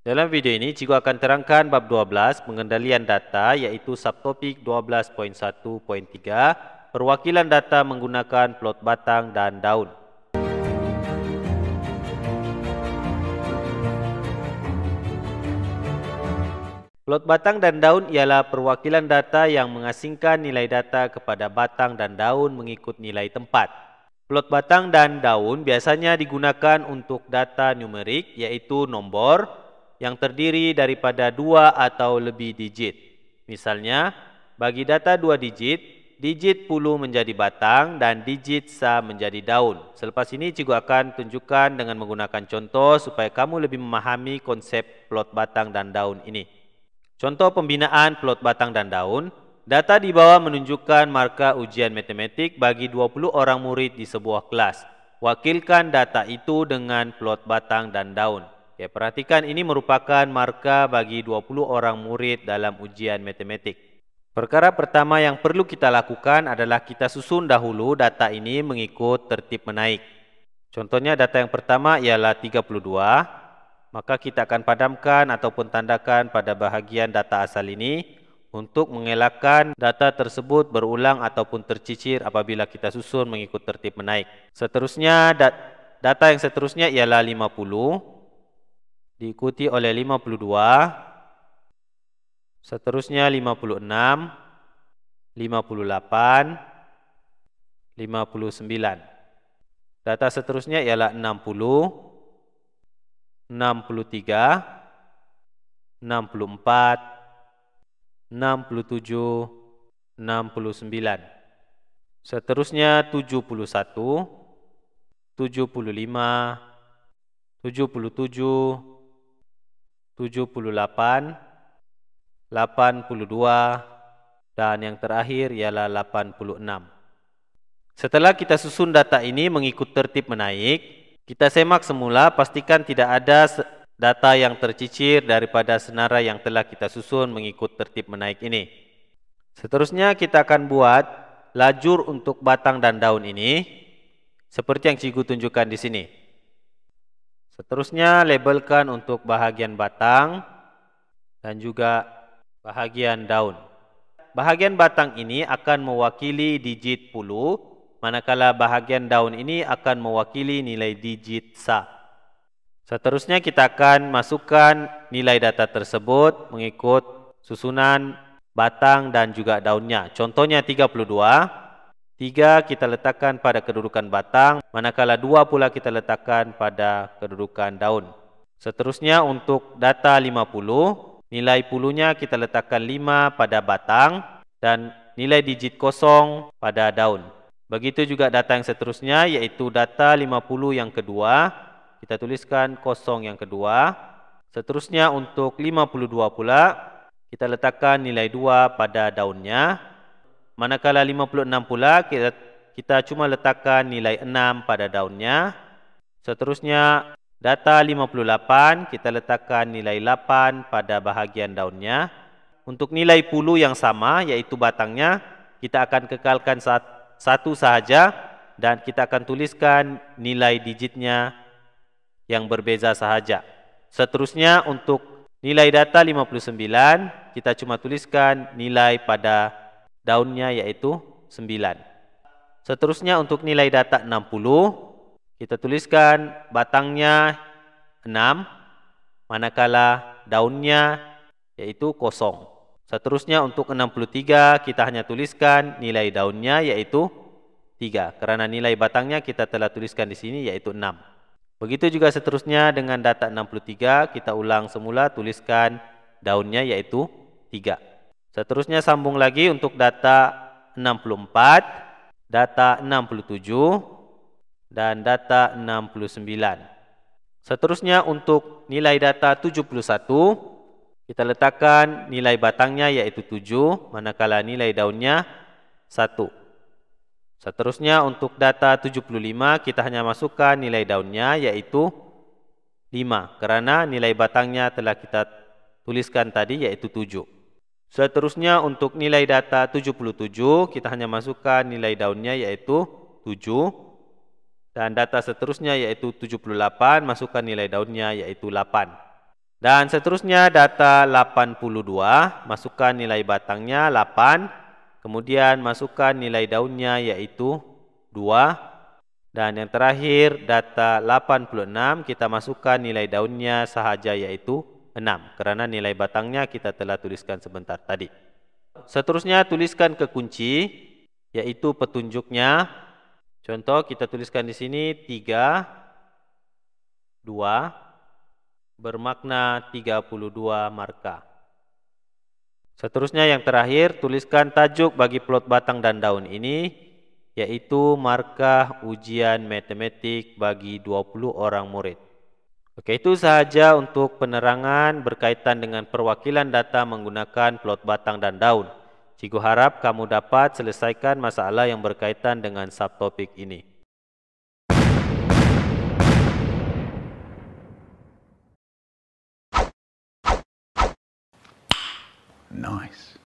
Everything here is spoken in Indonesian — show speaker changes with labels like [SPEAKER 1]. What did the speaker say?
[SPEAKER 1] Dalam video ini, cikgu akan terangkan bab 12 pengendalian data iaitu subtopik 12.1.3 perwakilan data menggunakan plot batang dan daun. Plot batang dan daun ialah perwakilan data yang mengasingkan nilai data kepada batang dan daun mengikut nilai tempat. Plot batang dan daun biasanya digunakan untuk data numerik iaitu nombor yang terdiri daripada 2 atau lebih digit. Misalnya, bagi data 2 digit, digit pulu menjadi batang dan digit sa menjadi daun. Selepas ini cikgu akan tunjukkan dengan menggunakan contoh supaya kamu lebih memahami konsep plot batang dan daun ini. Contoh pembinaan plot batang dan daun. Data di bawah menunjukkan markah ujian matematik bagi 20 orang murid di sebuah kelas. Wakilkan data itu dengan plot batang dan daun. Ya, perhatikan ini merupakan markah bagi 20 orang murid dalam ujian matematik. Perkara pertama yang perlu kita lakukan adalah kita susun dahulu data ini mengikut tertib menaik. Contohnya data yang pertama ialah 32. Maka kita akan padamkan ataupun tandakan pada bahagian data asal ini untuk mengelakkan data tersebut berulang ataupun tercicir apabila kita susun mengikut tertib menaik. Seterusnya, data yang seterusnya ialah 50. Diikuti oleh 52, seterusnya 56, 58, 59. Data seterusnya ialah 60, 63, 64, 67, 69. Seterusnya 71, 75, 77, 78, 82, dan yang terakhir ialah 86. Setelah kita susun data ini mengikut tertib menaik, kita semak semula, pastikan tidak ada data yang tercicir daripada senarai yang telah kita susun mengikut tertib menaik ini. Seterusnya kita akan buat lajur untuk batang dan daun ini, seperti yang cikgu tunjukkan di sini. Seterusnya labelkan untuk bahagian batang dan juga bahagian daun. Bahagian batang ini akan mewakili digit pulu, manakala bahagian daun ini akan mewakili nilai digit sa. Seterusnya kita akan masukkan nilai data tersebut mengikut susunan batang dan juga daunnya. Contohnya 32. 3 kita letakkan pada kedudukan batang, manakala 2 pula kita letakkan pada kedudukan daun. Seterusnya untuk data 50, nilai pulunya kita letakkan 5 pada batang dan nilai digit kosong pada daun. Begitu juga data yang seterusnya yaitu data 50 yang kedua, kita tuliskan kosong yang kedua. Seterusnya untuk 52 pula, kita letakkan nilai 2 pada daunnya. Manakala 56 pula, kita cuma letakkan nilai 6 pada daunnya. Seterusnya, data 58, kita letakkan nilai 8 pada bahagian daunnya. Untuk nilai pulu yang sama, yaitu batangnya, kita akan kekalkan satu sahaja dan kita akan tuliskan nilai digitnya yang berbeza sahaja. Seterusnya, untuk nilai data 59, kita cuma tuliskan nilai pada daunnya yaitu 9. Seterusnya untuk nilai data 60, kita tuliskan batangnya 6, manakala daunnya yaitu kosong. Seterusnya untuk 63, kita hanya tuliskan nilai daunnya yaitu 3, karena nilai batangnya kita telah tuliskan di sini yaitu 6. Begitu juga seterusnya dengan data 63, kita ulang semula tuliskan daunnya yaitu 3. Seterusnya sambung lagi untuk data 64, data 67, dan data 69. Seterusnya untuk nilai data 71, kita letakkan nilai batangnya yaitu 7, manakala nilai daunnya 1. Seterusnya untuk data 75, kita hanya masukkan nilai daunnya yaitu 5, karena nilai batangnya telah kita tuliskan tadi yaitu 7. Seterusnya untuk nilai data 77, kita hanya masukkan nilai daunnya yaitu 7. Dan data seterusnya yaitu 78, masukkan nilai daunnya yaitu 8. Dan seterusnya data 82, masukkan nilai batangnya 8, kemudian masukkan nilai daunnya yaitu 2. Dan yang terakhir data 86, kita masukkan nilai daunnya sahaja yaitu 6, kerana nilai batangnya kita telah tuliskan sebentar tadi. Seterusnya tuliskan kekunci, yaitu petunjuknya. Contoh kita tuliskan di sini 3, 2, bermakna 32 markah. Seterusnya yang terakhir, tuliskan tajuk bagi plot batang dan daun ini, yaitu markah ujian matematik bagi 20 orang murid. Oke, itu sahaja untuk penerangan berkaitan dengan perwakilan data menggunakan plot batang dan daun. Cikgu harap kamu dapat selesaikan masalah yang berkaitan dengan subtopik ini.
[SPEAKER 2] Nice.